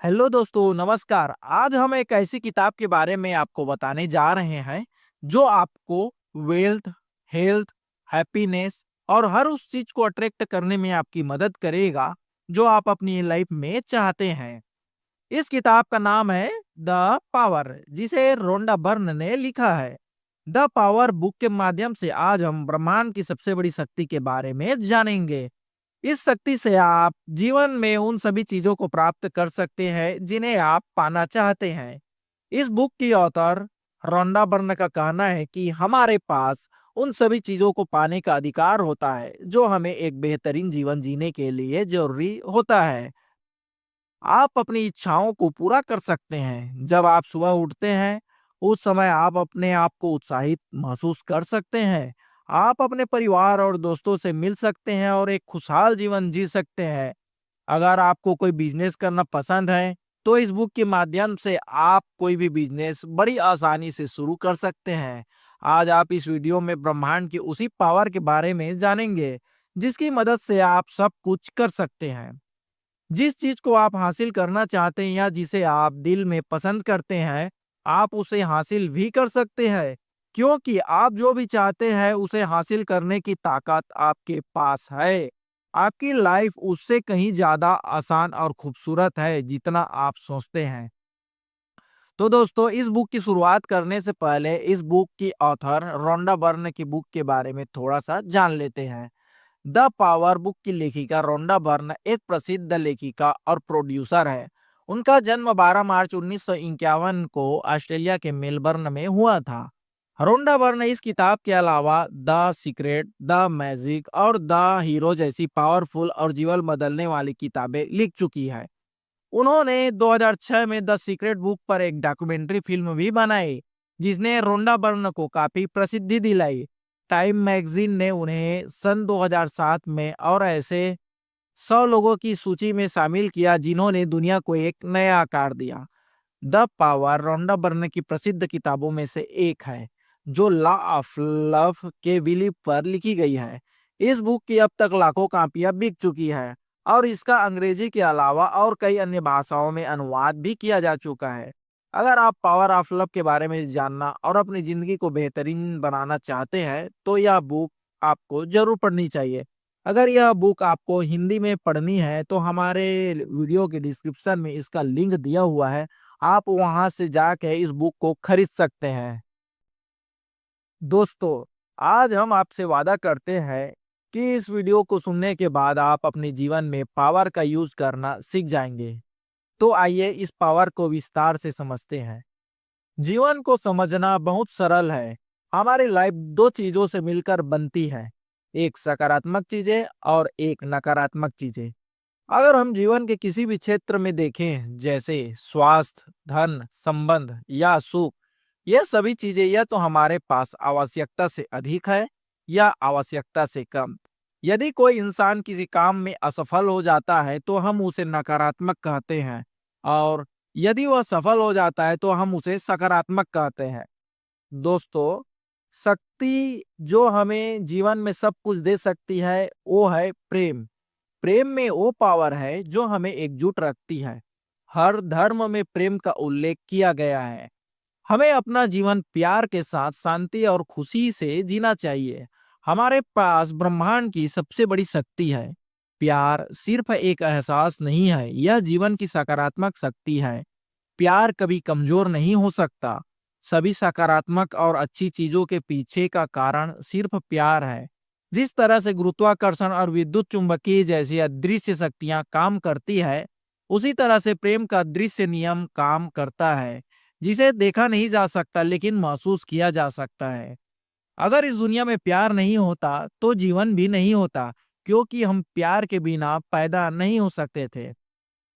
Hello दोस्तों, नमस्कार। आज हम एक ऐसी किताब के बारे में आपको बताने जा रहे हैं जो आपको वेल्थ, हेल्थ, हैप्पीनेस और हर उस चीज को अट्रैक्ट करने में आपकी मदद करेगा जो आप अपनी लाइफ में चाहते हैं। इस किताब का नाम है द पावर, जिसे रोंडा बर्न ने लिखा है। द पावर बुक के माध्यम से आज हम ब्रह्मांड की सबसे बड़ी शक्ति के बारे में जानेंगे। इस शक्ति से आप जीवन में उन सभी चीजों को प्राप्त कर सकते हैं जिन्हें आप पाना चाहते हैं। इस बुक की ऑथर रोंडा बर्न का कहना है कि हमारे पास उन सभी चीजों को पाने का अधिकार होता है जो हमें एक बेहतरीन जीवन जीने के लिए जरूरी होता है। आप अपनी इच्छाओं को पूरा कर सकते हैं। जब आप सुबह उठते हैं, उस समय आप अपने आप को उत्साहित महसूस कर सकते हैं। आप अपने परिवार और दोस्तों से मिल सकते हैं और एक खुशहाल जीवन जी सकते हैं। अगर आपको कोई बिजनेस करना पसंद है, तो इस बुक के माध्यम से आप कोई भी बिजनेस बड़ी आसानी से शुरू कर सकते हैं। आज आप इस वीडियो में ब्रह्मांड की उसी पावर के बारे में जानेंगे जिसकी मदद से आप सब कुछ कर सकते हैं। जिस चीज को आप हासिल करना चाहते हैं या जिसे आप दिल में पसंद करते हैं, आप उसे हासिल भी कर सकते हैं, क्योंकि आप जो भी चाहते हैं उसे हासिल करने की ताकत आपके पास है। आपकी लाइफ उससे कहीं ज्यादा आसान और खूबसूरत है जितना आप सोचते हैं। तो दोस्तों, इस बुक की शुरुआत करने से पहले इस बुक की ऑथर रोंडा बर्न की बुक के बारे में थोड़ा सा जान लेते हैं। द पावर बुक की लेखिका रोंडा बर्न एक प्रसिद्ध लेखिका और प्रोड्यूसर है। उनका जन्म 12 मार्च 1951 को ऑस्ट्रेलिया के मेलबर्न में हुआ था। रोंडा बर्न इस किताब के अलावा द सीक्रेट, द मैजिक और द हीरो जैसी पावरफुल और जीवन बदलने वाली किताबें लिख चुकी है। उन्होंने 2006 में द सीक्रेट बुक पर एक डॉक्यूमेंट्री फिल्म भी बनाई, जिसने रोंडा बर्न को काफी प्रसिद्धि दिलाई। टाइम मैगजीन ने उन्हें सन 2007 में और ऐसे 100 लोगों की सूची में शामिल किया जिन्होंने दुनिया को एक नया आकार दिया। द पावर रोंडा बर्न की प्रसिद्ध किताबों में से एक है, जो लॉ ऑफ लव के बिलीफ पर लिखी गई है। इस बुक की अब तक लाखों कापियां बिक चुकी है और इसका अंग्रेजी के अलावा और कई अन्य भाषाओं में अनुवाद भी किया जा चुका है। अगर आप पावर ऑफ लव के बारे में जानना और अपनी जिंदगी को बेहतरीन बनाना चाहते हैं, तो यह बुक आपको जरूर पढ़नी चाहिए। अगर यह बुक आपको हिंदी में पढ़नी है, तो हमारे वीडियो के डिस्क्रिप्शन में इसका लिंक दिया हुआ है। आप वहां से जाके इस बुक को खरीद सकते हैं। दोस्तों, आज हम आपसे वादा करते हैं कि इस वीडियो को सुनने के बाद आप अपने जीवन में पावर का यूज करना सीख जाएंगे। तो आइए इस पावर को विस्तार से समझते हैं। जीवन को समझना बहुत सरल है। हमारी लाइफ दो चीजों से मिलकर बनती है, एक सकारात्मक चीजें और एक नकारात्मक चीजें। अगर हम जीवन के किसी भी क्षेत्र में देखें, जैसे स्वास्थ्य, धन, संबंध या सुख, ये सभी चीजें या तो हमारे पास आवश्यकता से अधिक है या आवश्यकता से कम। यदि कोई इंसान किसी काम में असफल हो जाता है तो हम उसे नकारात्मक कहते हैं, और यदि वह सफल हो जाता है तो हम उसे सकारात्मक कहते हैं। दोस्तों, शक्ति जो हमें जीवन में सब कुछ दे सकती है वो है प्रेम। प्रेम में वो पावर है जो हमें एकजुट रखती है। हर धर्म में प्रेम का उल्लेख किया गया है। हमें अपना जीवन प्यार के साथ शांति और खुशी से जीना चाहिए। हमारे पास ब्रह्मांड की सबसे बड़ी शक्ति है। प्यार सिर्फ एक एहसास नहीं है, यह जीवन की सकारात्मक शक्ति है। प्यार कभी कमजोर नहीं हो सकता। सभी सकारात्मक और अच्छी चीजों के पीछे का कारण सिर्फ प्यार है। जिस तरह से गुरुत्वाकर्षण और विद्युत चुंबकीय जैसी अदृश्य शक्तियां काम करती है, उसी तरह से प्रेम का दृश्य नियम काम करता है, जिसे देखा नहीं जा सकता लेकिन महसूस किया जा सकता है। अगर इस दुनिया में प्यार नहीं होता तो जीवन भी नहीं होता, क्योंकि हम प्यार के बिना पैदा नहीं हो सकते थे।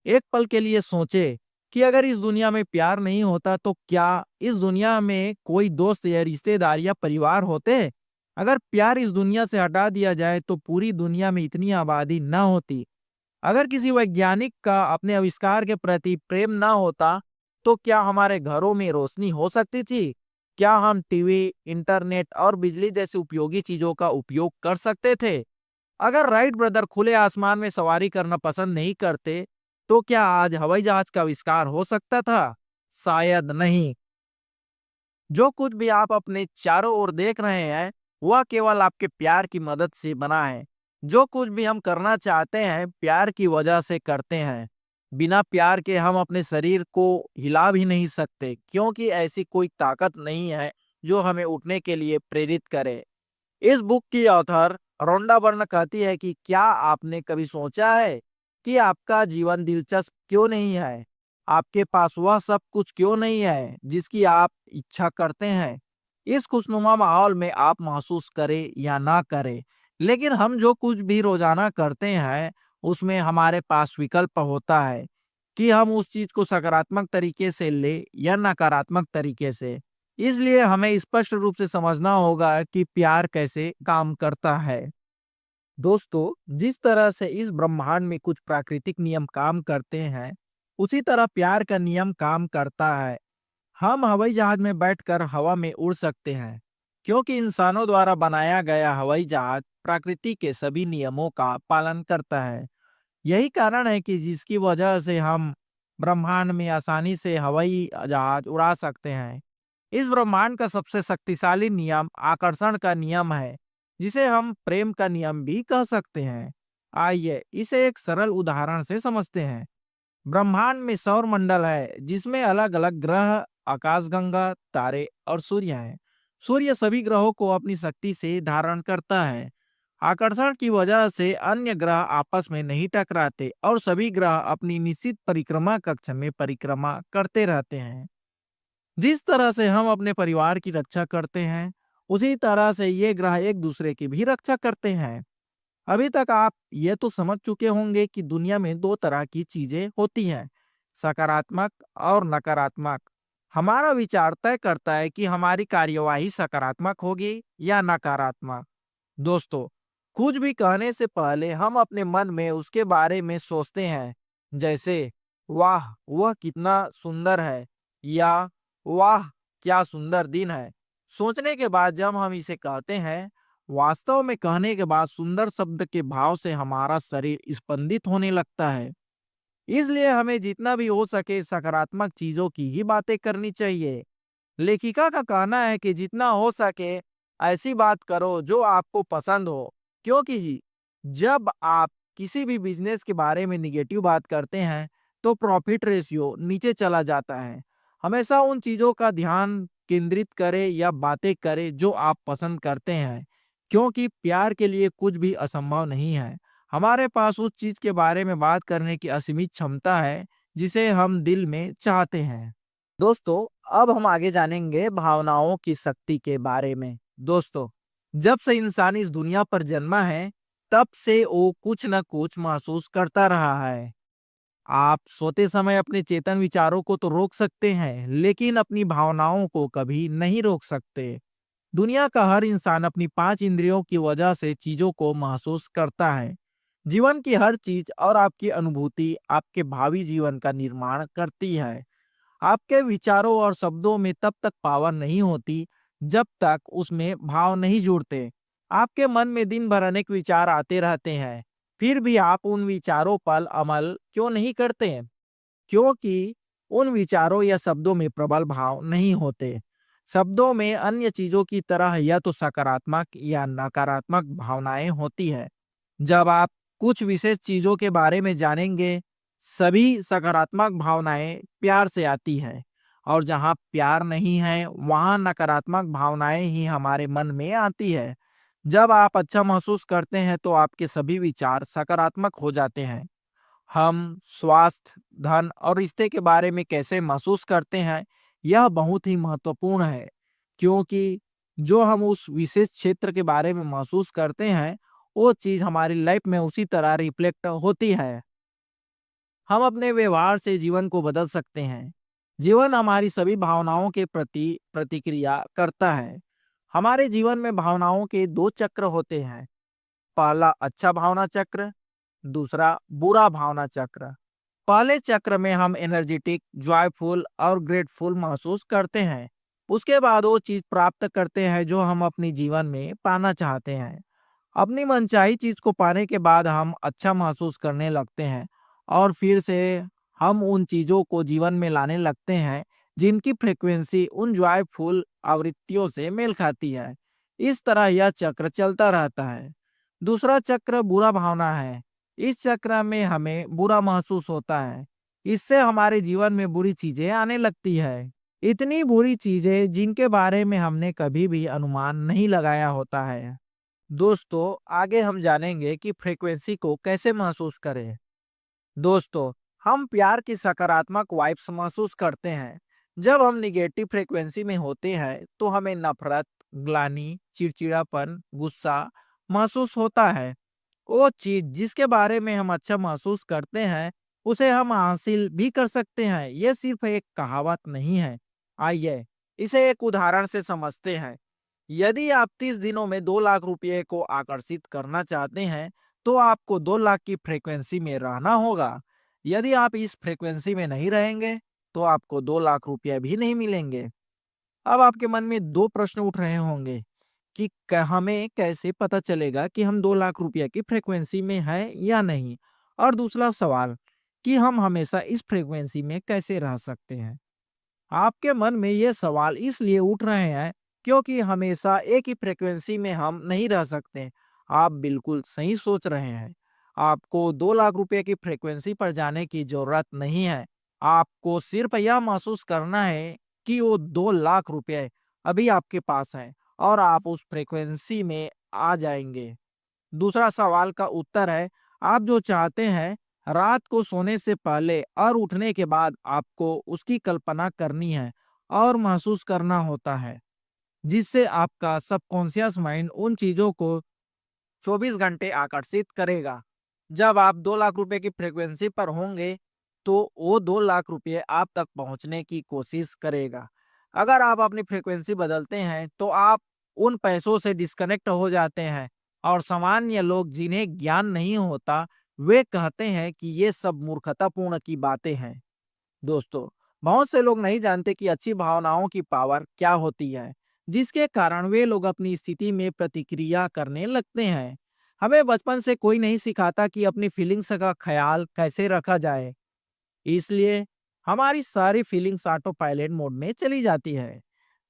एक पल के लिए सोचे कि अगर इस दुनिया में प्यार नहीं होता तो क्या इस दुनिया में कोई दोस्त या रिश्तेदार या परिवार होते? अगर प्यार इस दुनिया से हटा दिया जाए तो पूरी दुनिया में इतनी आबादी न होती। अगर किसी वैज्ञानिक का अपने आविष्कार के प्रति प्रेम न होता, तो क्या हमारे घरों में रोशनी हो सकती थी? क्या हम टीवी, इंटरनेट और बिजली जैसी उपयोगी चीजों का उपयोग कर सकते थे? अगर राइट ब्रदर खुले आसमान में सवारी करना पसंद नहीं करते, तो क्या आज हवाई जहाज का आविष्कार हो सकता था? शायद नहीं। जो कुछ भी आप अपने चारों ओर देख रहे हैं, वह केवल आपके प्यार की मदद से बना है। जो कुछ भी हम करना चाहते हैं, प्यार की वजह से करते हैं। बिना प्यार के हम अपने शरीर को हिला भी नहीं सकते, क्योंकि ऐसी कोई ताकत नहीं है जो हमें उठने के लिए प्रेरित करे। इस बुक की ऑथर रोंडा बर्न कहती है कि क्या आपने कभी सोचा है कि आपका जीवन दिलचस्प क्यों नहीं है? आपके पास वह सब कुछ क्यों नहीं है जिसकी आप इच्छा करते हैं? इस खुशनुमा माहौल में आप महसूस करें या ना करें, लेकिन हम जो कुछ भी रोजाना करते हैं, उसमें हमारे पास विकल्प होता है कि हम उस चीज को सकारात्मक तरीके से ले या नकारात्मक तरीके से। इसलिए हमें स्पष्ट रूप से समझना होगा कि प्यार कैसे काम करता है। दोस्तों, जिस तरह से इस ब्रह्मांड में कुछ प्राकृतिक नियम काम करते हैं, उसी तरह प्यार का नियम काम करता है। हम हवाई जहाज में बैठकर हवा में उड़ सकते हैं, क्योंकि इंसानों द्वारा बनाया गया हवाई जहाज प्रकृति के सभी नियमों का पालन करता है। यही कारण है कि जिसकी वजह से हम ब्रह्मांड में आसानी से हवाई जहाज उड़ा सकते हैं। इस ब्रह्मांड का सबसे शक्तिशाली नियम आकर्षण का नियम है, जिसे हम प्रेम का नियम भी कह सकते हैं। आइए इसे एक सरल उदाहरण से समझते हैं। ब्रह्मांड में सौर मंडल है, जिसमें अलग अलग ग्रह, आकाशगंगा, तारे और सूर्य हैं। सूर्य सभी ग्रहों को अपनी शक्ति से धारण करता है। आकर्षण की वजह से अन्य ग्रह आपस में नहीं टकराते और सभी ग्रह अपनी निश्चित परिक्रमा कक्ष में परिक्रमा करते रहते हैं। जिस तरह से हम अपने परिवार की रक्षा करते हैं, उसी तरह से ये ग्रह एक दूसरे की भी रक्षा करते हैं। अभी तक आप ये तो समझ चुके होंगे कि दुनिया में दो तरह की चीजें होती हैं, सकारात्मक और नकारात्मक। हमारा विचार तय करता है कि हमारी कार्यवाही सकारात्मक होगी या नकारात्मक। दोस्तों, कुछ भी कहने से पहले हम अपने मन में उसके बारे में सोचते हैं, जैसे वाह वह कितना सुंदर है, या वाह क्या सुंदर दिन है। सोचने के बाद जब हम इसे कहते हैं, वास्तव में कहने के बाद सुंदर शब्द के भाव से हमारा शरीर स्पंदित होने लगता है। इसलिए हमें जितना भी हो सके सकारात्मक चीजों की ही बातें करनी चाहिए। लेखिका का कहना है कि जितना हो सके ऐसी बात करो जो आपको पसंद हो, क्योंकि जब आप किसी भी बिजनेस के बारे में निगेटिव बात करते हैं, तो प्रॉफिट रेशियो नीचे चला जाता है। हमेशा उन चीजों का ध्यान केंद्रित करें या बातें करें जो आप पसंद करते हैं, क्योंकि प्यार के लिए कुछ भी असंभव नहीं है। हमारे पास उस चीज के बारे में बात करने की असीमित क्षमता है जिसे हम दिल में चाहते हैं। दोस्तों, अब हम आगे जानेंगे भावनाओं की शक्ति के बारे में। दोस्तों, जब से इंसान इस दुनिया पर जन्मा है, तब से वो कुछ न कुछ महसूस करता रहा है। आप सोते समय अपने चेतन विचारों को तो रोक सकते हैं, लेकिन अपनी भावनाओं को कभी नहीं रोक सकते। दुनिया का हर इंसान अपनी 5 इंद्रियों की वजह से चीजों को महसूस करता है। जीवन की हर चीज और आपकी अनुभूति आपके भावी जीवन का निर्माण करती है। आपके विचारों और शब्दों में तब तक पावर नहीं होती जब तक उसमें भाव नहीं जुड़ते। आपके मन में दिन भर अनेक विचार आते रहते हैं, फिर भी आप उन विचारों पर अमल क्यों नहीं करते? क्योंकि उन विचारों या शब्दों में प्रबल भाव नहीं होते। शब्दों में अन्य चीजों की तरह या तो सकारात्मक या नकारात्मक भावनाएं होती है। जब आप कुछ विशेष चीजों के बारे में जानेंगे, सभी सकारात्मक भावनाएं प्यार से आती हैं, और जहां प्यार नहीं है, वहां नकारात्मक भावनाएं ही हमारे मन में आती है। जब आप अच्छा महसूस करते हैं, तो आपके सभी विचार सकारात्मक हो जाते हैं। हम स्वास्थ्य, धन और रिश्ते के बारे में कैसे महसूस करते हैं, यह बहुत ही महत्वपूर्ण है, क्योंकि जो हम उस विशेष क्षेत्र के बारे में महसूस करते हैं, वो चीज हमारी लाइफ में उसी तरह रिफ्लेक्ट होती है। हम अपने व्यवहार से जीवन को बदल सकते हैं। जीवन हमारी सभी भावनाओं के प्रति प्रतिक्रिया करता है। हमारे जीवन में भावनाओं के दो चक्र होते हैं। पहला अच्छा भावना चक्र, दूसरा बुरा भावना चक्र। पहले चक्र में हम एनर्जेटिक, जॉयफुल और ग्रेटफुल महसूस करते हैं। उसके बाद वो चीज प्राप्त करते हैं जो हम अपने जीवन में पाना चाहते हैं। अपनी मनचाही चीज को पाने के बाद हम अच्छा महसूस करने लगते हैं और फिर से हम उन चीज़ों को जीवन में लाने लगते हैं जिनकी फ्रीक्वेंसी उन जॉयफुल आवृत्तियों से मेल खाती है। इस तरह यह चक्र चलता रहता है। दूसरा चक्र बुरा भावना है। इस चक्र में हमें बुरा महसूस होता है। इससे हमारे जीवन में बुरी चीजें आने लगती है। इतनी बुरी चीजें जिनके बारे में हमने कभी भी अनुमान नहीं लगाया होता है। दोस्तों, आगे हम जानेंगे कि फ्रीक्वेंसी को कैसे महसूस करें। दोस्तों, हम प्यार की सकारात्मक वाइब्स महसूस करते हैं। जब हम निगेटिव फ्रीक्वेंसी में होते हैं तो हमें नफरत, ग्लानि, चिड़चिड़ापन, गुस्सा महसूस होता है। वो चीज जिसके बारे में हम अच्छा महसूस करते हैं उसे हम हासिल भी कर सकते हैं। ये सिर्फ एक कहावत नहीं है। आइए इसे एक उदाहरण से समझते हैं। यदि आप 30 दिनों में 2 लाख रुपए को आकर्षित करना चाहते हैं तो आपको 2 लाख की फ्रीक्वेंसी में रहना होगा। यदि आप इस फ्रीक्वेंसी में नहीं रहेंगे तो आपको 2 लाख रुपए भी नहीं मिलेंगे। अब आपके मन में दो प्रश्न उठ रहे होंगे कि हमें कैसे पता चलेगा कि हम 2 लाख रुपए की फ्रीक्वेंसी में है या नहीं। और दूसरा सवाल कि हम हमेशा इस फ्रीक्वेंसी में कैसे रह सकते हैं। आपके मन में ये सवाल इसलिए उठ रहे हैं क्योंकि हमेशा एक ही फ्रीक्वेंसी में हम नहीं रह सकते। आप बिल्कुल सही सोच रहे हैं। आपको 2 लाख रुपए की फ्रीक्वेंसी पर जाने की जरूरत नहीं है। आपको सिर्फ यह महसूस करना है कि वो 2 लाख रुपए अभी आपके पास है और आप उस फ्रीक्वेंसी में आ जाएंगे। दूसरा सवाल का उत्तर है, आप जो चाहते हैं रात को सोने से पहले और उठने के बाद आपको उसकी कल्पना करनी है और महसूस करना होता है, जिससे आपका सबकॉन्शियस माइंड उन चीजों को 24 घंटे आकर्षित करेगा। जब आप 2 लाख रुपए की फ्रीक्वेंसी पर होंगे तो वो 2 लाख रुपए आप तक पहुंचने की कोशिश करेगा। अगर आप अपनी फ्रीक्वेंसी बदलते हैं तो आप उन पैसों से डिस्कनेक्ट हो जाते हैं। और सामान्य लोग जिन्हें ज्ञान नहीं होता वे कहते हैं कि ये सब मूर्खतापूर्ण की बातें हैं। दोस्तों, बहुत से लोग नहीं जानते कि अच्छी भावनाओं की पावर क्या होती है, जिसके कारण वे लोग अपनी स्थिति में प्रतिक्रिया करने लगते हैं। हमें बचपन से कोई नहीं सिखाता कि अपनी फीलिंग्स का ख्याल कैसे रखा जाए, इसलिए हमारी सारी फीलिंग्स ऑटो पायलट मोड में चली जाती है।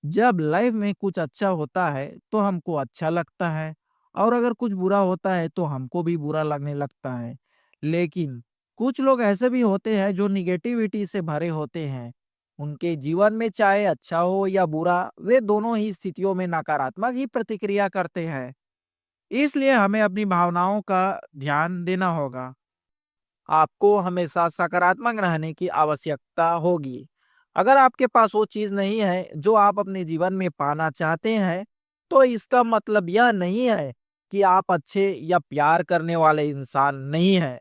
जब लाइफ में कुछ अच्छा होता है तो हमको अच्छा लगता है और अगर कुछ बुरा होता है तो हमको भी बुरा लगने लगता है। लेकिन कुछ लोग ऐसे भी होते हैं जो निगेटिविटी से भरे होते हैं। उनके जीवन में चाहे अच्छा हो या बुरा, वे दोनों ही स्थितियों में नकारात्मक ही प्रतिक्रिया करते हैं। इसलिए हमें अपनी भावनाओं का ध्यान देना होगा। आपको हमेशा सकारात्मक रहने की आवश्यकता होगी। अगर आपके पास वो चीज नहीं है जो आप अपने जीवन में पाना चाहते हैं, तो इसका मतलब यह नहीं है कि आप अच्छे या प्यार करने वाले इंसान नहीं हैं।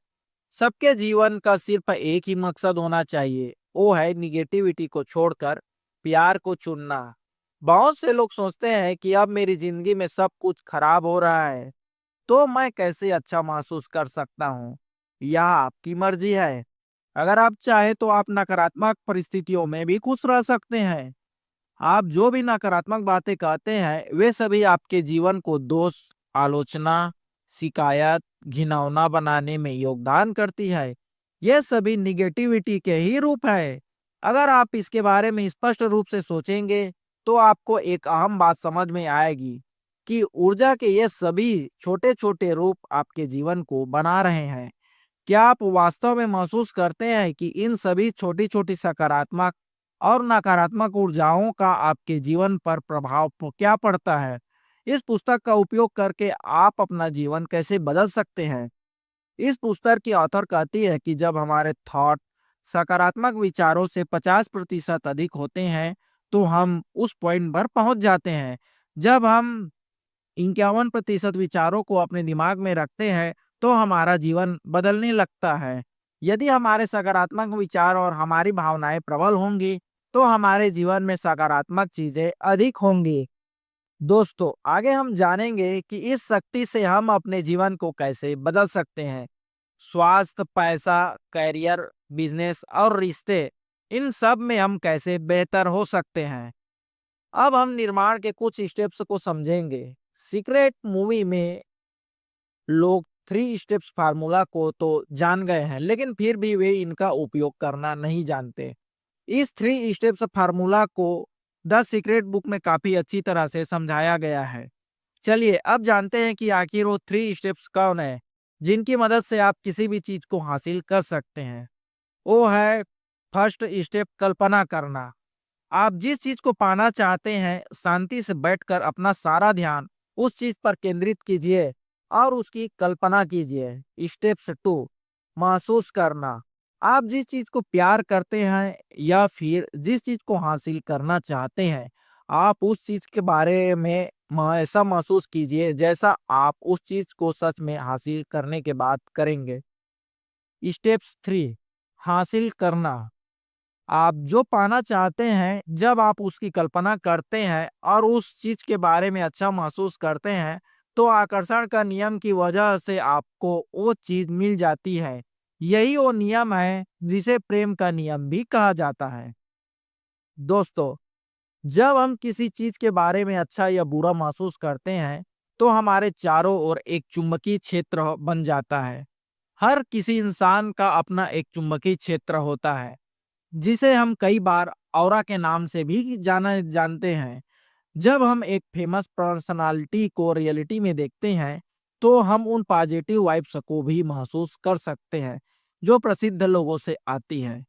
सबके जीवन का सिर्फ एक ही मकसद होना चाहिए, वो है निगेटिविटी को छोड़कर प्यार को चुनना। बहुत से लोग सोचते हैं कि अब मेरी जिंदगी में सब कुछ खराब हो रहा है, तो मैं कैसे अच्छा महसूस कर सकता हूँ। यह आपकी मर्जी है। अगर आप चाहे तो आप नकारात्मक परिस्थितियों में भी खुश रह सकते हैं। आप जो भी नकारात्मक बातें कहते हैं वे सभी आपके जीवन को दोष, आलोचना, शिकायत, घिनौना बनाने में योगदान करती है। ये सभी निगेटिविटी के ही रूप है। अगर आप इसके बारे में स्पष्ट रूप से सोचेंगे तो आपको एक अहम बात समझ में आएगी कि ऊर्जा के ये सभी छोटे छोटे रूप आपके जीवन को बना रहे हैं। क्या आप वास्तव में महसूस करते हैं कि इन सभी छोटी छोटी सकारात्मक और नकारात्मक ऊर्जाओं का आपके जीवन पर प्रभाव क्या पड़ता है? इस पुस्तक का उपयोग करके आप अपना जीवन कैसे बदल सकते हैं? इस पुस्तक की ऑथर कहती है कि जब हमारे थॉट सकारात्मक विचारों से 50% अधिक होते हैं तो हम उस पॉइंट पर पहुंच जाते हैं। जब हम 51% विचारों को अपने दिमाग में रखते हैं तो हमारा जीवन बदलने लगता है। यदि हमारे सकारात्मक विचार और हमारी भावनाएं प्रबल होंगी तो हमारे जीवन में सकारात्मक चीजें अधिक होंगी। दोस्तों, आगे हम जानेंगे कि इस शक्ति से हम अपने जीवन को कैसे बदल सकते हैं। स्वास्थ्य, पैसा, करियर, बिजनेस और रिश्ते, इन सब में हम कैसे बेहतर हो सकते हैं। अब हम निर्माण के कुछ स्टेप्स को समझेंगे। सीक्रेट मूवी में लोग थ्री स्टेप्स फार्मूला को तो जान गए हैं, लेकिन फिर भी वे इनका उपयोग करना नहीं जानते। इस थ्री स्टेप्स फार्मूला को द सीक्रेट बुक में काफी अच्छी तरह से समझाया गया है। चलिए अब जानते हैं कि आखिर वो थ्री स्टेप्स कौन है जिनकी मदद से आप किसी भी चीज को हासिल कर सकते हैं। वो है फर्स्ट स्टेप, कल्पना करना। आप जिस चीज को पाना चाहते हैं, शांति से बैठकर अपना सारा ध्यान उस चीज पर केंद्रित कीजिए और उसकी कल्पना कीजिए। स्टेप्स टू, महसूस करना। आप जिस चीज को प्यार करते हैं या फिर जिस चीज को हासिल करना चाहते हैं, आप उस चीज के बारे में ऐसा महसूस कीजिए जैसा आप उस चीज को सच में हासिल करने के बाद करेंगे। स्टेप्स थ्री, हासिल करना। आप जो पाना चाहते हैं, जब आप उसकी कल्पना करते हैं और उस चीज के बारे में अच्छा महसूस करते हैं, तो आकर्षण का नियम की वजह से आपको वो चीज मिल जाती है। यही वो नियम है जिसे प्रेम का नियम भी कहा जाता है। दोस्तों, जब हम किसी चीज के बारे में अच्छा या बुरा महसूस करते हैं, तो हमारे चारों ओर एक चुंबकीय क्षेत्र बन जाता है। हर किसी इंसान का अपना एक चुंबकीय क्षेत्र होता है, जिसे हम कई बार ऑरा के नाम से भी जाना जानते हैं। जब हम एक फेमस पर्सनालिटी को रियलिटी में देखते हैं, तो हम उन पॉजिटिव वाइब्स को भी महसूस कर सकते हैं जो प्रसिद्ध लोगों से आती है।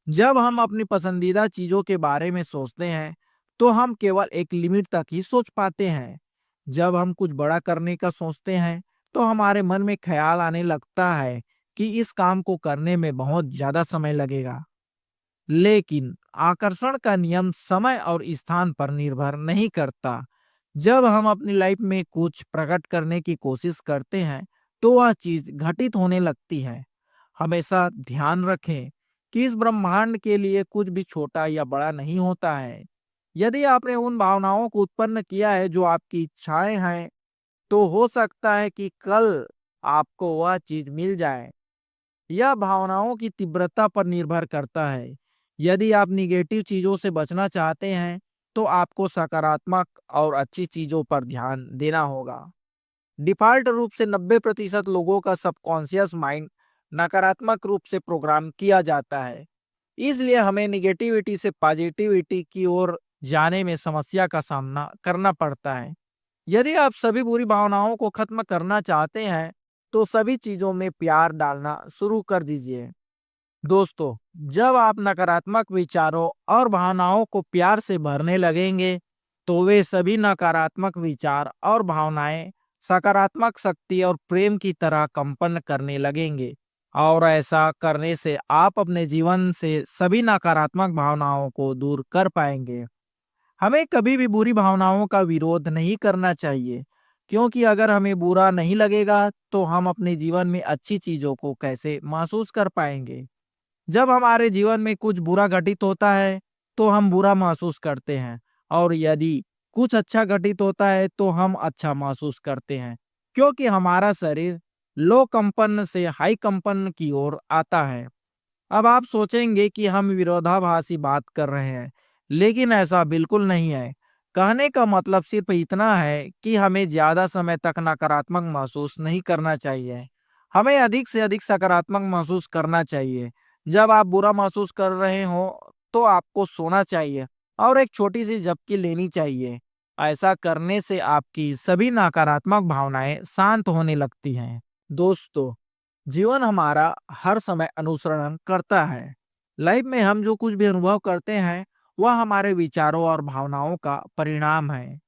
जब हम अपनी पसंदीदा चीजों के बारे में सोचते हैं, तो हम केवल एक लिमिट तक ही सोच पाते हैं। जब हम कुछ बड़ा करने का सोचते हैं, तो हमारे मन में ख्याल आने लगता है कि इस काम को करने में बहुत ज्यादा समय लगेगा। लेकिन आकर्षण का नियम समय और स्थान पर निर्भर नहीं करता। जब हम अपनी लाइफ में कुछ प्रकट करने की कोशिश करते हैं, तो वह चीज घटित होने लगती है। हमेशा ध्यान रखें कि इस ब्रह्मांड के लिए कुछ भी छोटा या बड़ा नहीं होता है। यदि आपने उन भावनाओं को उत्पन्न किया है जो आपकी इच्छाएं हैं, तो हो सकता है कि कल आपको वह चीज मिल जाए। यह भावनाओं की तीव्रता पर निर्भर करता है। यदि आप निगेटिव चीजों से बचना चाहते हैं, तो आपको सकारात्मक और अच्छी चीजों पर ध्यान देना होगा। डिफ़ॉल्ट रूप से 90% लोगों का सबकॉन्शियस माइंड नकारात्मक रूप से प्रोग्राम किया जाता है। इसलिए हमें निगेटिविटी से पॉजिटिविटी की ओर जाने में समस्या का सामना करना पड़ता है। यदि आप सभी बुरी भावनाओं को खत्म करना चाहते हैं, तो सभी चीजों में प्यार डालना शुरू कर दीजिए। दोस्तों, जब आप नकारात्मक विचारों और भावनाओं को प्यार से भरने लगेंगे, तो वे सभी नकारात्मक विचार और भावनाएं सकारात्मक शक्ति और प्रेम की तरह कंपन करने लगेंगे। और ऐसा करने से आप अपने जीवन से सभी नकारात्मक भावनाओं को दूर कर पाएंगे। हमें कभी भी बुरी भावनाओं का विरोध नहीं करना चाहिए, क्योंकि अगर हमें बुरा नहीं लगेगा, तो हम अपने जीवन में अच्छी चीजों को कैसे महसूस कर पाएंगे। जब हमारे जीवन में कुछ बुरा घटित होता है, तो हम बुरा महसूस करते हैं, और यदि कुछ अच्छा घटित होता है, तो हम अच्छा महसूस करते हैं, क्योंकि हमारा शरीर लो कंपन से हाई कंपन की ओर आता है। अब आप सोचेंगे कि हम विरोधाभासी बात कर रहे हैं, लेकिन ऐसा बिल्कुल नहीं है। कहने का मतलब सिर्फ इतना है कि हमें ज्यादा समय तक नकारात्मक महसूस नहीं करना चाहिए। हमें अधिक से अधिक सकारात्मक महसूस करना चाहिए। जब आप बुरा महसूस कर रहे हो, तो आपको सोना चाहिए और एक छोटी सी झपकी लेनी चाहिए। ऐसा करने से आपकी सभी नकारात्मक भावनाएं शांत होने लगती हैं। दोस्तों, जीवन हमारा हर समय अनुसरण करता है। लाइफ में हम जो कुछ भी अनुभव करते हैं, वह हमारे विचारों और भावनाओं का परिणाम है।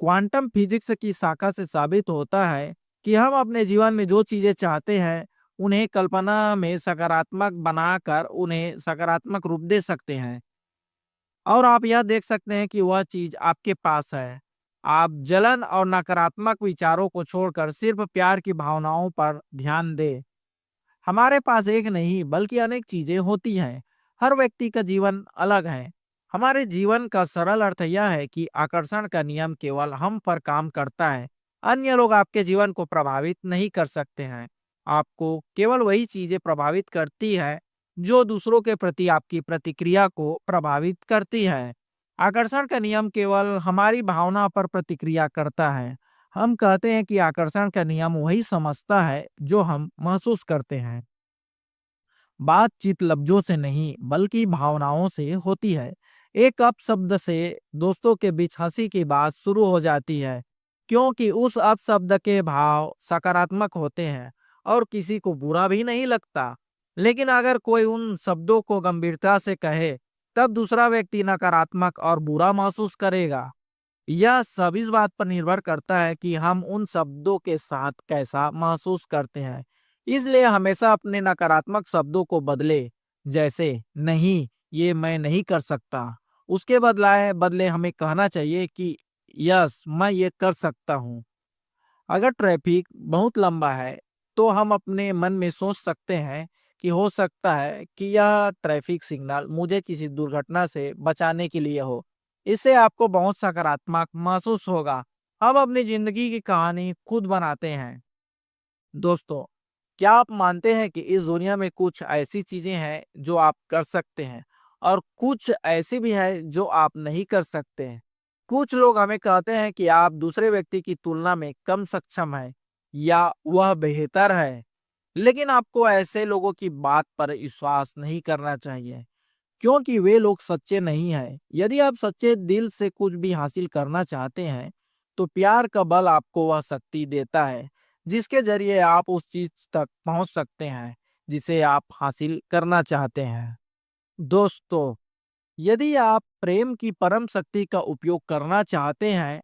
क्वांटम फिजिक्स की शाखा से साबित होता है कि हम अपने जीवन में जो चीजें चाहते हैं, उन्हें कल्पना में सकारात्मक बनाकर उन्हें सकारात्मक रूप दे सकते हैं। और आप यह देख सकते हैं कि वह चीज आपके पास है। आप जलन और नकारात्मक विचारों को छोड़कर सिर्फ प्यार की भावनाओं पर ध्यान दें। हमारे पास एक नहीं बल्कि अनेक चीजें होती हैं। हर व्यक्ति का जीवन अलग है। हमारे जीवन का सरल अर्थ यह है कि आकर्षण का नियम केवल हम पर काम करता है। अन्य लोग आपके जीवन को प्रभावित नहीं कर सकते हैं। आपको केवल वही चीजें प्रभावित करती है जो दूसरों के प्रति आपकी प्रतिक्रिया को प्रभावित करती है। आकर्षण का नियम केवल हमारी भावना पर प्रतिक्रिया करता है। हम कहते हैं कि आकर्षण का नियम वही समझता है जो हम महसूस करते हैं। बातचीत लफ्जों से नहीं बल्कि भावनाओं से होती है। एक अपशब्द से दोस्तों के बीच हंसी की बात शुरू हो जाती है, क्योंकि उस अपशब्द के भाव सकारात्मक होते हैं और किसी को बुरा भी नहीं लगता। लेकिन अगर कोई उन शब्दों को गंभीरता से कहे, तब दूसरा व्यक्ति नकारात्मक और बुरा महसूस करेगा। यह सब इस बात पर निर्भर करता है कि हम उन शब्दों के साथ कैसा महसूस करते हैं। इसलिए हमेशा अपने नकारात्मक शब्दों को बदले, जैसे नहीं, ये मैं नहीं कर सकता, उसके बदले हमें कहना चाहिए कि यस, मैं ये कर सकता हूँ। अगर ट्रैफिक बहुत लंबा है, तो हम अपने मन में सोच सकते हैं कि हो सकता है कि यह ट्रैफिक सिग्नल मुझे किसी दुर्घटना से बचाने के लिए हो। इससे आपको बहुत सकारात्मक महसूस होगा। हम अपनी जिंदगी की कहानी खुद बनाते हैं। दोस्तों, क्या आप मानते हैं कि इस दुनिया में कुछ ऐसी चीजें हैं जो आप कर सकते हैं और कुछ ऐसी भी है जो आप नहीं कर सकते हैं? कुछ लोग हमें कहते हैं कि आप दूसरे व्यक्ति की तुलना में कम सक्षम हैं या वह बेहतर है, लेकिन आपको ऐसे लोगों की बात पर विश्वास नहीं करना चाहिए, क्योंकि वे लोग सच्चे नहीं हैं। यदि आप सच्चे दिल से कुछ भी हासिल करना चाहते हैं, तो प्यार का बल आपको वह शक्ति देता है जिसके जरिए आप उस चीज तक पहुंच सकते हैं जिसे आप हासिल करना चाहते हैं। दोस्तों, यदि आप प्रेम की परम शक्ति का उपयोग करना चाहते हैं,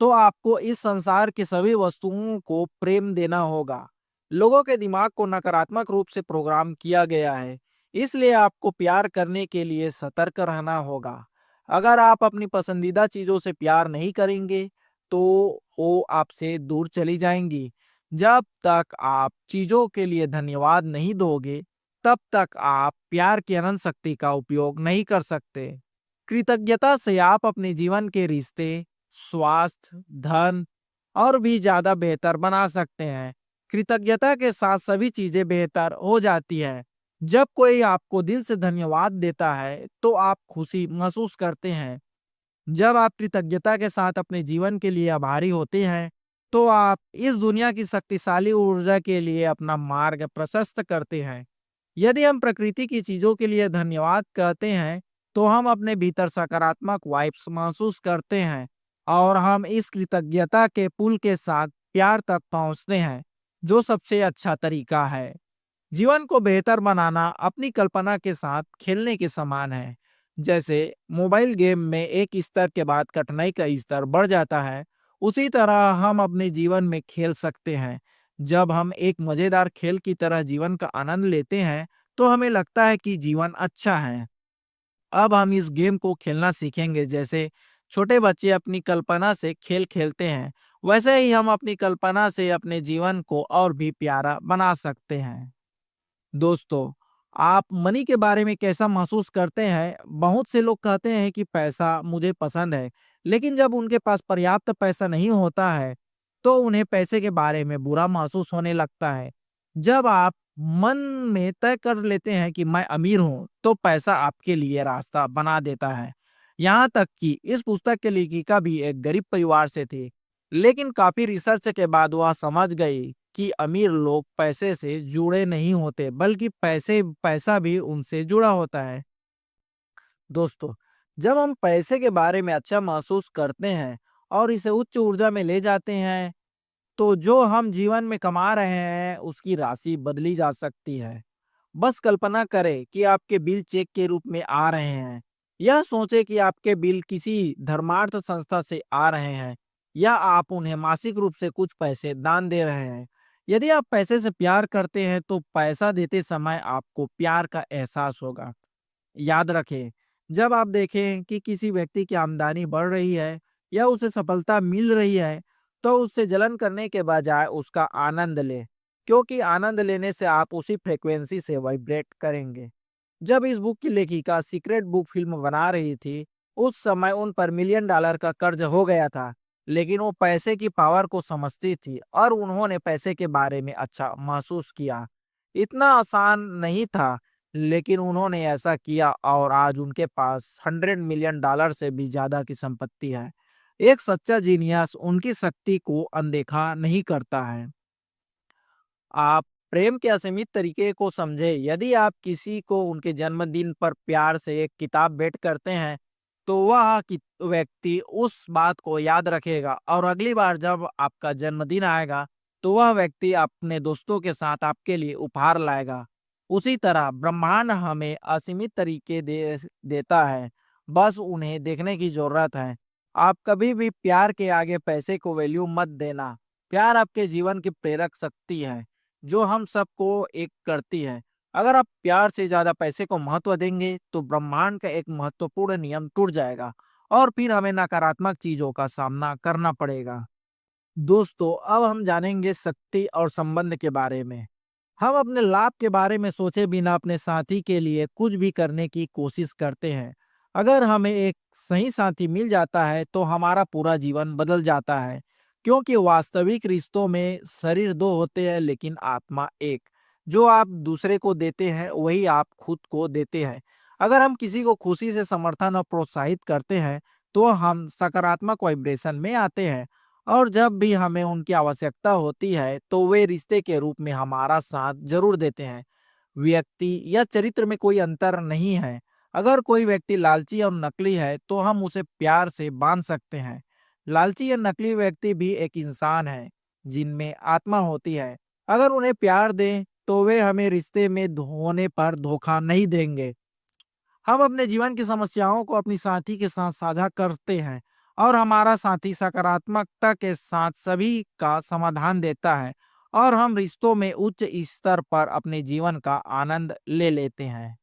तो आपको इस संसार की सभी वस्तुओं को प्रेम देना होगा। लोगों के दिमाग को नकारात्मक रूप से प्रोग्राम किया गया है, इसलिए आपको प्यार करने के लिए सतर्क रहना होगा। अगर आप अपनी पसंदीदा चीजों से प्यार नहीं करेंगे, तो वो आपसे दूर चली जाएंगी। जब तक आप चीजों के लिए धन्यवाद नहीं दोगे, तब तक आप प्यार की अनंत शक्ति का उपयोग नहीं कर सकते। कृतज्ञता से आप अपने जीवन के रिश्ते, स्वास्थ्य, धन और भी ज्यादा बेहतर बना सकते हैं। कृतज्ञता के साथ सभी चीजें बेहतर हो जाती है। जब कोई आपको दिल से धन्यवाद देता है, तो आप खुशी महसूस करते हैं। जब आप कृतज्ञता के साथ अपने जीवन के लिए आभारी होते हैं, तो आप इस दुनिया की शक्तिशाली ऊर्जा के लिए अपना मार्ग प्रशस्त करते हैं। यदि हम प्रकृति की चीजों के लिए धन्यवाद कहते हैं, तो हम अपने भीतर सकारात्मक वाइब्स महसूस करते हैं और हम इस कृतज्ञता के पुल के साथ प्यार तक पहुंचते हैं, जो सबसे अच्छा तरीका है। जीवन को बेहतर बनाना अपनी कल्पना के साथ खेलने के समान है। जैसे मोबाइल गेम में एक स्तर के बाद कठिनाई का स्तर बढ़ जाता है, उसी तरह हम अपने जीवन में खेल सकते हैं। जब हम एक मजेदार खेल की तरह जीवन का आनंद लेते हैं, तो हमें लगता है कि जीवन अच्छा है। अब हम इस गेम को खेलना सीखेंगे। जैसे छोटे बच्चे अपनी कल्पना से खेल खेलते हैं, वैसे ही हम अपनी कल्पना से अपने जीवन को और भी प्यारा बना सकते हैं। दोस्तों, आप मनी के बारे में कैसा महसूस करते हैं? बहुत से लोग कहते हैं कि पैसा मुझे पसंद है, लेकिन जब उनके पास पर्याप्त पैसा नहीं होता है, तो उन्हें पैसे के बारे में बुरा महसूस होने लगता है। जब आप मन में तय कर लेते हैं कि मैं अमीर हूं, तो पैसा आपके लिए रास्ता बना देता है। यहाँ तक कि इस पुस्तक के लेखिका भी एक गरीब परिवार से थी, लेकिन काफी रिसर्च के बाद वह समझ गई कि अमीर लोग पैसे से जुड़े नहीं होते, बल्कि पैसा भी उनसे जुड़ा होता है। दोस्तों, जब हम पैसे के बारे में अच्छा महसूस करते हैं और इसे उच्च ऊर्जा में ले जाते हैं, तो जो हम जीवन में कमा रहे हैं उसकी राशि बदली जा सकती है। बस कल्पना करें कि आपके बिल चेक के रूप में आ रहे हैं। यह सोचें कि आपके बिल किसी धर्मार्थ संस्था से आ रहे हैं या आप उन्हें मासिक रूप से कुछ पैसे दान दे रहे हैं। यदि आप पैसे से प्यार करते हैं, तो पैसा देते समय आपको प्यार का एहसास होगा। याद रखें, जब आप देखें कि किसी व्यक्ति की आमदनी बढ़ रही है या उसे सफलता मिल रही है, तो उससे जलन करने के बजाय उसका आनंद लें, क्योंकि आनंद लेने से आप उसी फ्रीक्वेंसी से वाइब्रेट करेंगे। जब इस बुक की लेखिका सीक्रेट बुक फिल्म बना रही थी, उस समय उन पर मिलियन डॉलर का कर्ज हो गया था, लेकिन वो पैसे की पावर को समझती थी और उन्होंने पैसे के बारे में अच्छा महसूस किया। इतना आसान नहीं था, लेकिन उन्होंने ऐसा किया और आज उनके पास $100 मिलियन से भी ज्यादा की संपत्ति है। एक सच्चा जीनियस उनकी शक्ति को अनदेखा नहीं करता है। आप प्रेम के असीमित तरीके को समझे। यदि आप किसी को उनके जन्मदिन पर प्यार से एक किताब भेंट करते हैं, तो वह व्यक्ति उस बात को याद रखेगा और अगली बार जब आपका जन्मदिन आएगा, तो वह व्यक्ति अपने दोस्तों के साथ आपके लिए उपहार लाएगा। उसी तरह ब्रह्मांड हमें असीमित तरीके देता है, बस उन्हें देखने की जरूरत है। आप कभी भी प्यार के आगे पैसे को वैल्यू मत देना। प्यार आपके जीवन की प्रेरक शक्ति है, जो हम सबको एक करती है। अगर आप प्यार से ज्यादा पैसे को महत्व देंगे, तो ब्रह्मांड का एक महत्वपूर्ण नियम टूट जाएगा और फिर हमें नकारात्मक चीजों का सामना करना पड़ेगा। दोस्तों, अब हम जानेंगे शक्ति और संबंध के बारे में। हम अपने लाभ के बारे में सोचे बिना अपने साथी के लिए कुछ भी करने की कोशिश करते हैं। अगर हमें एक सही साथी मिल जाता है, तो हमारा पूरा जीवन बदल जाता है, क्योंकि वास्तविक रिश्तों में शरीर दो होते हैं लेकिन आत्मा एक। जो आप दूसरे को देते हैं, वही आप खुद को देते हैं। अगर हम किसी को खुशी से समर्थन और प्रोत्साहित करते हैं, तो हम सकारात्मक वाइब्रेशन में आते हैं, और जब भी हमें उनकी आवश्यकता होती है, तो वे रिश्ते के रूप में हमारा साथ जरूर देते हैं। व्यक्ति या चरित्र में कोई अंतर नहीं है। अगर कोई व्यक्ति लालची और नकली है, तो हम उसे प्यार से बांध सकते हैं। लालची या नकली व्यक्ति भी एक इंसान है, जिनमें आत्मा होती है। अगर उन्हें प्यार दें, तो वे हमें रिश्ते में होने पर धोखा नहीं देंगे। हम अपने जीवन की समस्याओं को अपनी साथी के साथ साझा करते हैं, और हमारा साथी सकारात्मकता के साथ सभी का समाधान देता है, और हम रिश्तों में उच्च स्तर पर अपने जीवन का आनंद ले लेते हैं।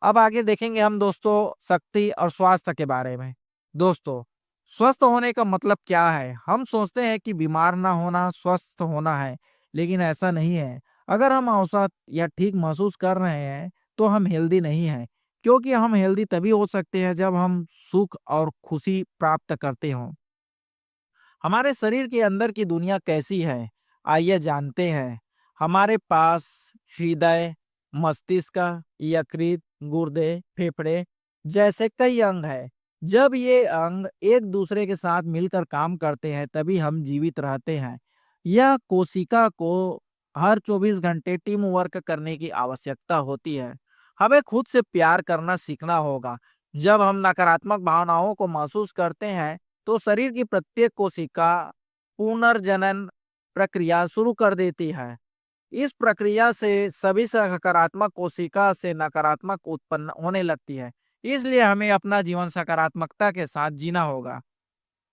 अब आगे देखेंगे हम दोस्तों शक्ति और स्वास्थ्य के बारे में। दोस्तों, स्वस्थ होने का मतलब क्या है? हम सोचते हैं कि बीमार ना होना स्वस्थ होना है, लेकिन ऐसा नहीं है। अगर हम औसत या ठीक महसूस कर रहे हैं, तो हम हेल्दी नहीं हैं, क्योंकि हम हेल्दी तभी हो सकते हैं जब हम सुख और खुशी प्राप्त करते हों। हमारे शरीर के अंदर की दुनिया कैसी है, आइए जानते हैं। हमारे पास हृदय, मस्तिष्क, यकृत, गुर्दे, फेफड़े जैसे कई अंग हैं। जब ये अंग एक दूसरे के साथ मिलकर काम करते हैं, तभी हम जीवित रहते हैं। यह कोशिका को हर 24 घंटे टीम वर्क करने की आवश्यकता होती है। हमें खुद से प्यार करना सीखना होगा। जब हम नकारात्मक भावनाओं को महसूस करते हैं, तो शरीर की प्रत्येक कोशिका पुनर्जनन प्रक्रिया शुरू कर देती है। इस प्रक्रिया से सभी सकारात्मक कोशिका से नकारात्मक उत्पन्न होने लगती है। इसलिए हमें अपना जीवन सकारात्मकता के साथ जीना होगा।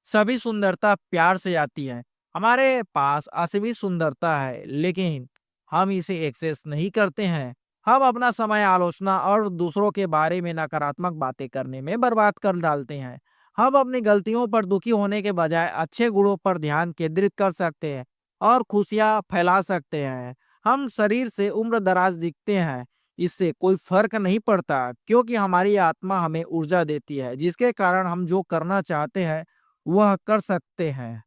सभी सुंदरता प्यार से आती है। हमारे पास असीमित सुंदरता है, लेकिन हम इसे एक्सेस नहीं करते हैं। हम अपना समय आलोचना और दूसरों के बारे में नकारात्मक बातें करने में बर्बाद कर डालते हैं। हम अपनी गलतियों पर दुखी होने के बजाय अच्छे गुणों पर ध्यान केंद्रित कर सकते हैं और खुशियां फैला सकते हैं। हम शरीर से उम्र दराज दिखते हैं, इससे कोई फर्क नहीं पड़ता, क्योंकि हमारी आत्मा हमें ऊर्जा देती है, जिसके कारण हम जो करना चाहते हैं वह कर सकते हैं।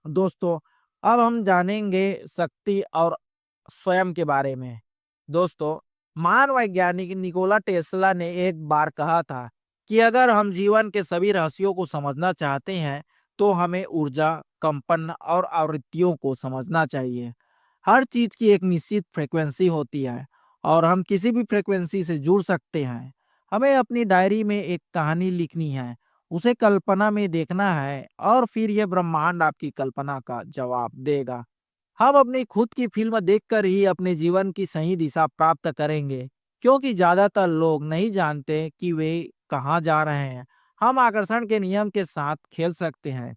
दोस्तों, अब हम जानेंगे शक्ति और स्वयं के बारे में। दोस्तों, महान वैज्ञानिक निकोला टेस्ला ने एक बार कहा था कि अगर हम जीवन के सभी रहस्यों को समझना चाहते हैं, तो हमें ऊर्जा, कंपन और आवृत्तियों को समझना चाहिए। हर चीज की एक निश्चित फ्रीक्वेंसी होती है, और हम किसी भी फ्रीक्वेंसी से जुड़ सकते हैं। हमें अपनी डायरी में एक कहानी लिखनी है, उसे कल्पना में देखना है, और फिर यह ब्रह्मांड आपकी कल्पना का जवाब देगा। हम अपनी खुद की फिल्म देखकर ही अपने जीवन की सही दिशा प्राप्त करेंगे, क्योंकि ज्यादातर लोग नहीं जानते कि वे कहाँ जा रहे हैं। हम आकर्षण के नियम के साथ खेल सकते हैं।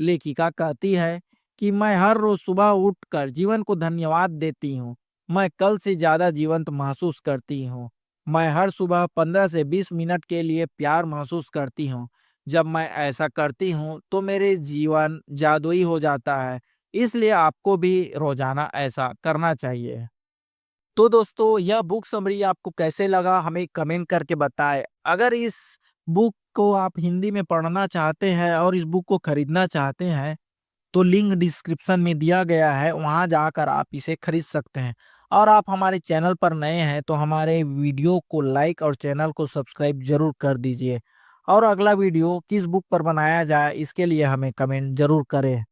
लेखिका कहती है कि मैं हर रोज सुबह उठकर जीवन को धन्यवाद देती हूँ। मैं कल से ज्यादा जीवंत महसूस करती हूँ। मैं हर सुबह 15 से 20 मिनट के लिए प्यार महसूस करती हूँ। जब मैं ऐसा करती हूँ, तो मेरे जीवन जादुई हो जाता है। इसलिए आपको भी रोजाना ऐसा करना चाहिए। तो दोस्तों, यह बुक समरी आपको कैसे लगा, हमें कमेंट करके बताएं। अगर इस बुक को आप हिंदी में पढ़ना चाहते हैं और इस बुक को खरीदना चाहते हैं, तो लिंक डिस्क्रिप्शन में दिया गया है, वहां जाकर आप इसे खरीद सकते हैं। और आप हमारे चैनल पर नए हैं, तो हमारे वीडियो को लाइक और चैनल को सब्सक्राइब जरूर कर दीजिए। और अगला वीडियो किस बुक पर बनाया जाए इसके लिए हमें कमेंट जरूर करें।